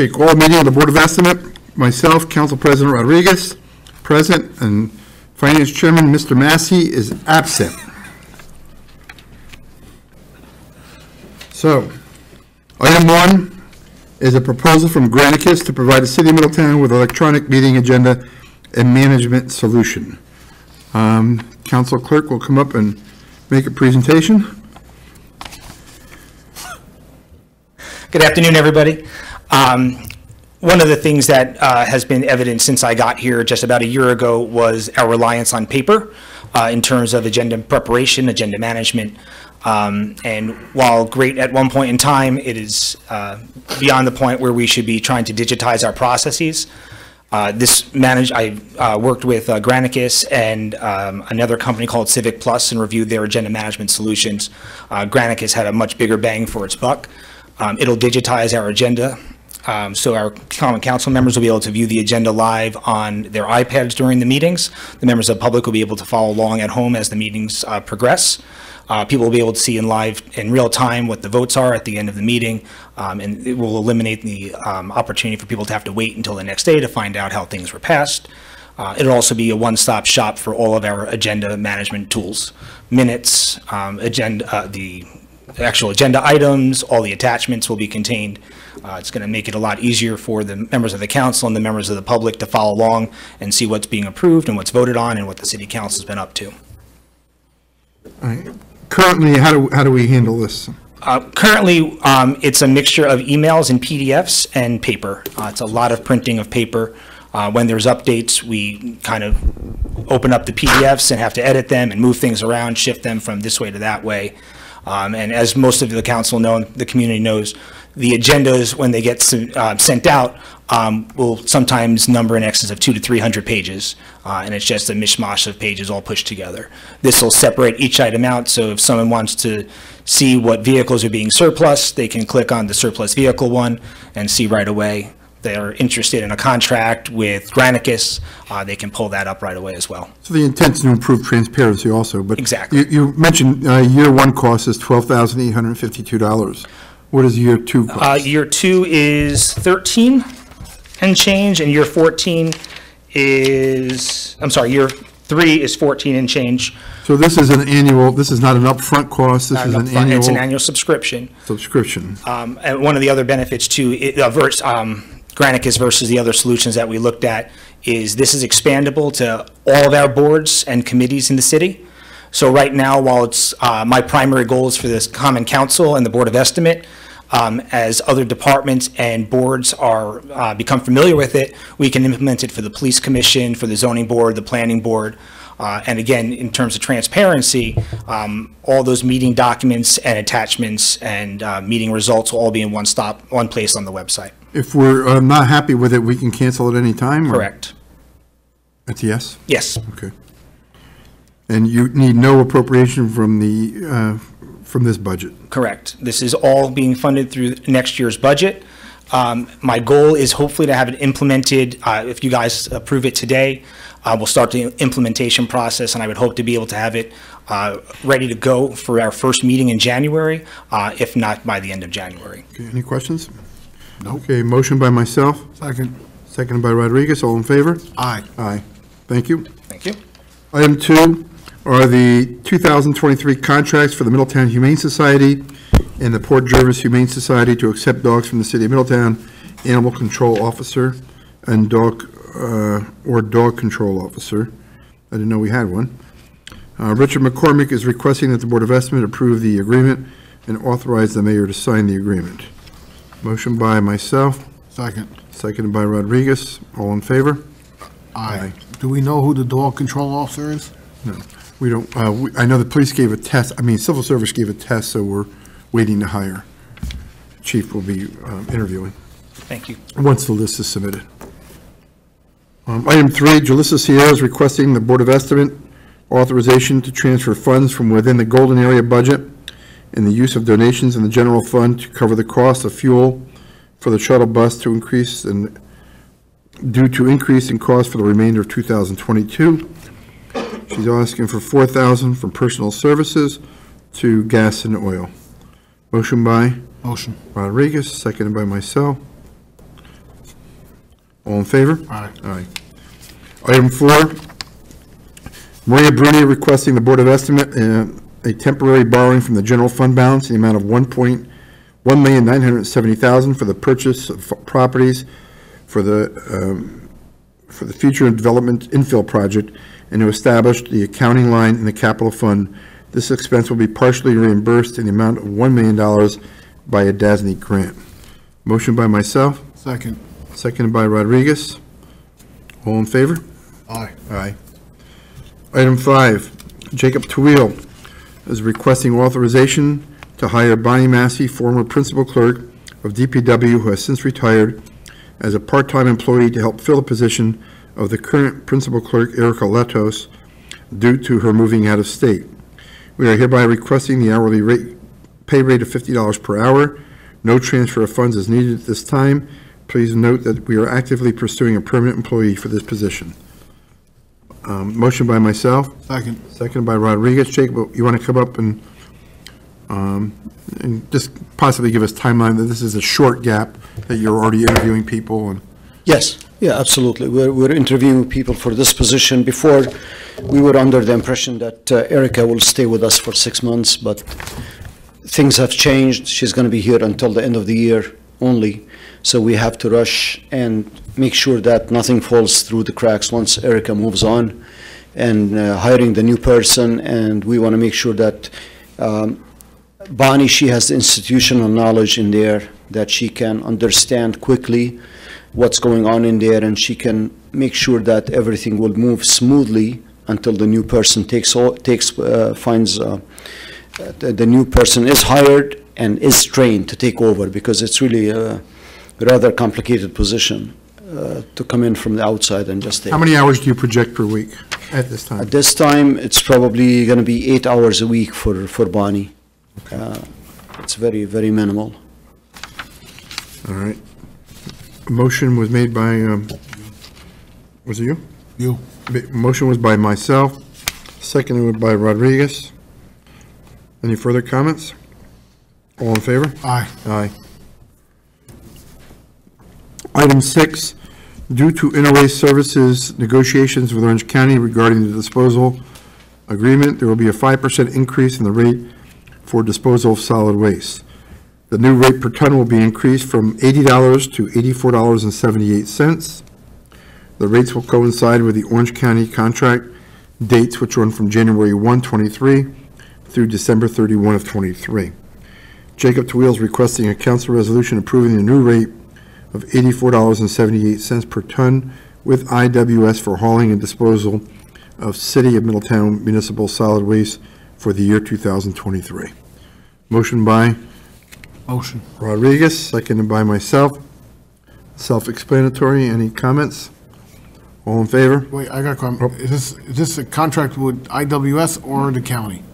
Okay, call meeting of the Board of Estimate. Myself, Council President Rodriguez, present, and Finance Chairman Mr. Massey is absent. So, item 1 is a proposal from Granicus to provide the City of Middletown with electronic meeting agenda and management solution. Council Clerk will come up and make a presentation. Good afternoon, everybody. One of the things that has been evident since I got here just about a year ago was our reliance on paper in terms of agenda preparation, agenda management. And while great at one point in time, it is beyond the point where we should be trying to digitize our processes. I worked with Granicus and another company called Civic Plus and reviewed their agenda management solutions. Granicus had a much bigger bang for its buck. It'll digitize our agenda, so our common council members will be able to view the agenda live on their iPads during the meetings. The members of the public will be able to follow along at home as the meetings progress. People will be able to see in real time what the votes are at the end of the meeting, and it will eliminate the opportunity for people to have to wait until the next day to find out how things were passed. It'll also be a one-stop shop for all of our agenda management tools, minutes, the actual agenda items, all the attachments will be contained. It's going to make it a lot easier for the members of the council and the members of the public to follow along and see what's being approved and what's voted on and what the city council's been up to. All right. Currently, how do we handle this? Currently, it's a mixture of emails and PDFs and paper. It's a lot of printing of paper. When there's updates, we kind of open up the PDFs and have to edit them and move things around, shift them from this way to that way. And as most of the council know, the community knows, the agendas, when they get sent out, will sometimes number in excess of 200 to 300 pages, and it's just a mishmash of pages all pushed together. This will separate each item out, so if someone wants to see what vehicles are being surplus, they can click on the surplus vehicle one and see right away. They're interested in a contract with Granicus, they can pull that up right away as well. So the intent is to improve transparency also, but exactly. You mentioned year 1 cost is $12,852. What is year 2 cost? Year 2 is 13 and change, and year 14 is, year 3 is 14 and change. So this is an annual, this is not an upfront cost, this is an annual? It's an annual subscription. And one of the other benefits too, Granicus versus the other solutions that we looked at, is this is expandable to all of our boards and committees in the city. So right now, while it's my primary goal is for this Common Council and the Board of Estimate, as other departments and boards are become familiar with it, we can implement it for the Police Commission, for the Zoning Board, the Planning Board. And again, in terms of transparency, all those meeting documents and attachments and meeting results will all be in one place on the website. If we're not happy with it, we can cancel at any time? Correct. That's a yes? Yes. Okay. And you need no appropriation from the from this budget? Correct. This is all being funded through next year's budget. My goal is hopefully to have it implemented, if you guys approve it today, we'll start the implementation process, and I would hope to be able to have it ready to go for our first meeting in January, if not by the end of January. Okay, any questions? No. Okay, motion by myself. Second. Seconded by Rodriguez. All in favor? Aye. Aye. Thank you. Thank you. Item 2 are the 2023 contracts for the Middletown Humane Society and the Port Jervis Humane Society to accept dogs from the City of Middletown, Animal Control Officer and Dog Control Officer. I didn't know we had one. Richard McCormick is requesting that the Board of Estimate approve the agreement and authorize the mayor to sign the agreement. Motion by myself. Second. Seconded by Rodriguez. All in favor? Aye. Do we know who the dog control officer is? No, we don't. I know the police gave a test. Civil service gave a test, so we're waiting to hire. Chief will be interviewing. Thank you. Once the list is submitted. Item 3, Jalissa Sierra is requesting the Board of Estimate authorization to transfer funds from within the Golden Area budget and the use of donations in the general fund to cover the cost of fuel for the shuttle bus to increase and due to increase in cost for the remainder of 2022. She's asking for $4,000 from personal services to gas and oil. Motion by Motion. Rodriguez, seconded by myself. All in favor? Aye. Aye. Item 4, Maria Bruni requesting the Board of Estimate a temporary borrowing from the general fund balance in the amount of $1,970,000 for the purchase of properties for the future development infill project and to establish the accounting line in the capital fund. This expense will be partially reimbursed in the amount of $1 million by a DASNY grant. Motion by myself, Second. seconded by Rodriguez. All in favor? Aye. Aye. Item 5, Jacob Tawil is requesting authorization to hire Bonnie Massey, former principal clerk of DPW, who has since retired, as a part-time employee to help fill the position of the current principal clerk, Erica Letos, due to her moving out of state. We are hereby requesting the hourly pay rate of $50 per hour. No transfer of funds is needed at this time. Please note that we are actively pursuing a permanent employee for this position. Motion by myself, Second. seconded by Rodriguez. Jacob, you want to come up and just possibly give us timeline that this is a short gap, that you're already interviewing people and. Yes, yeah, absolutely. We're interviewing people for this position. Before, we were under the impression that Erica will stay with us for 6 months, but things have changed. She's going to be here until the end of the year only. So we have to rush and make sure that nothing falls through the cracks once Erica moves on, and hiring the new person. And we want to make sure that Bonnie, she has the institutional knowledge in there that she can understand quickly what's going on in there, and she can make sure that everything will move smoothly until the new person finds the new person is hired and is trained to take over, because it's really a rather complicated position to come in from the outside and just take. How many hours do you project per week at this time? At this time, it's probably going to be 8 hours a week for Bonnie. It's very, very minimal. All right. A motion was made by, was it you? You. Motion was by myself, seconded by Rodriguez. Any further comments? All in favor? Aye. Aye. Item 6, due to Interwaste Services negotiations with Orange County regarding the disposal agreement, there will be a 5% increase in the rate for disposal of solid waste. The new rate per ton will be increased from $80 to $84.78. The rates will coincide with the Orange County contract dates, which run from January 1, 23 through December 31 of 23. Jacob Tawil is requesting a council resolution approving the new rate of $84.78 per ton with IWS for hauling and disposal of City of Middletown municipal solid waste for the year 2023. Motion by Motion. Rodriguez, seconded by myself. Self-explanatory. Any comments? All in favor? Wait, I got a comment. Is this a contract with IWS or the county?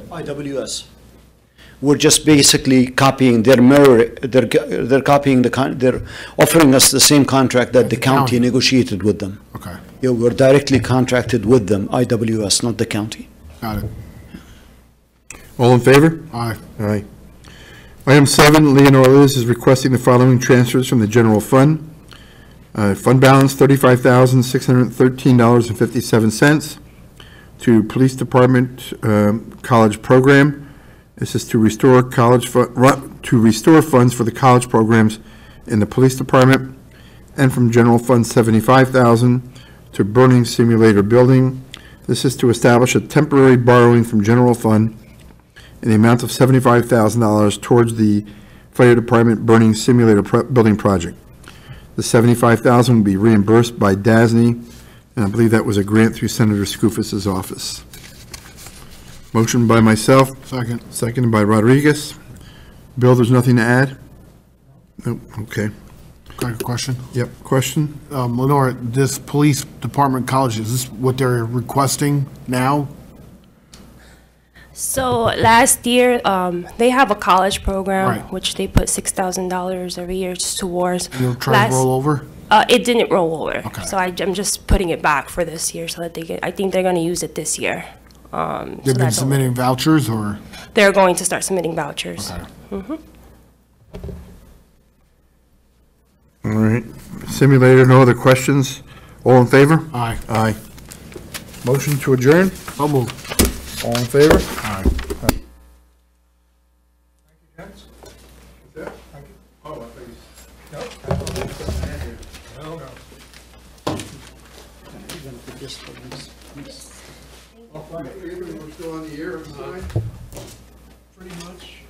IWS. We're just basically copying their they're copying they're offering us the same contract that the county negotiated with them. Okay, Yeah, we're directly contracted with them, IWS, not the county. got it. All in favor? Aye. Aye. Item 7, Leonora Liz is requesting the following transfers from the general fund. Fund balance, $35,613.57 to Police Department College Program. This is to restore funds for the college programs in the Police Department, and from General Fund $75,000 to Burning Simulator Building. This is to establish a temporary borrowing from General Fund in the amount of $75,000 towards the Fire Department Burning Simulator Building project. The $75,000 will be reimbursed by DASNY, and I believe that was a grant through Senator Skoufis's office. Motion by myself. Second. Seconded by Rodriguez. Bill, there's nothing to add? Nope, okay. Got a question? Yep, question? Lenore, this police department college, is this what they're requesting now? So last year, they have a college program, Right. which they put $6,000 every year towards. You'll try to roll over? It didn't roll over. Okay. So I'm just putting it back for this year so that I think they're gonna use it this year. So They've been that's all. submitting vouchers, or? They're going to start submitting vouchers. Okay. All right. Simulator, no other questions? All in favor? Aye. Aye. Motion to adjourn? So moved. All in favor? Aye. We're still on the air, Pretty much.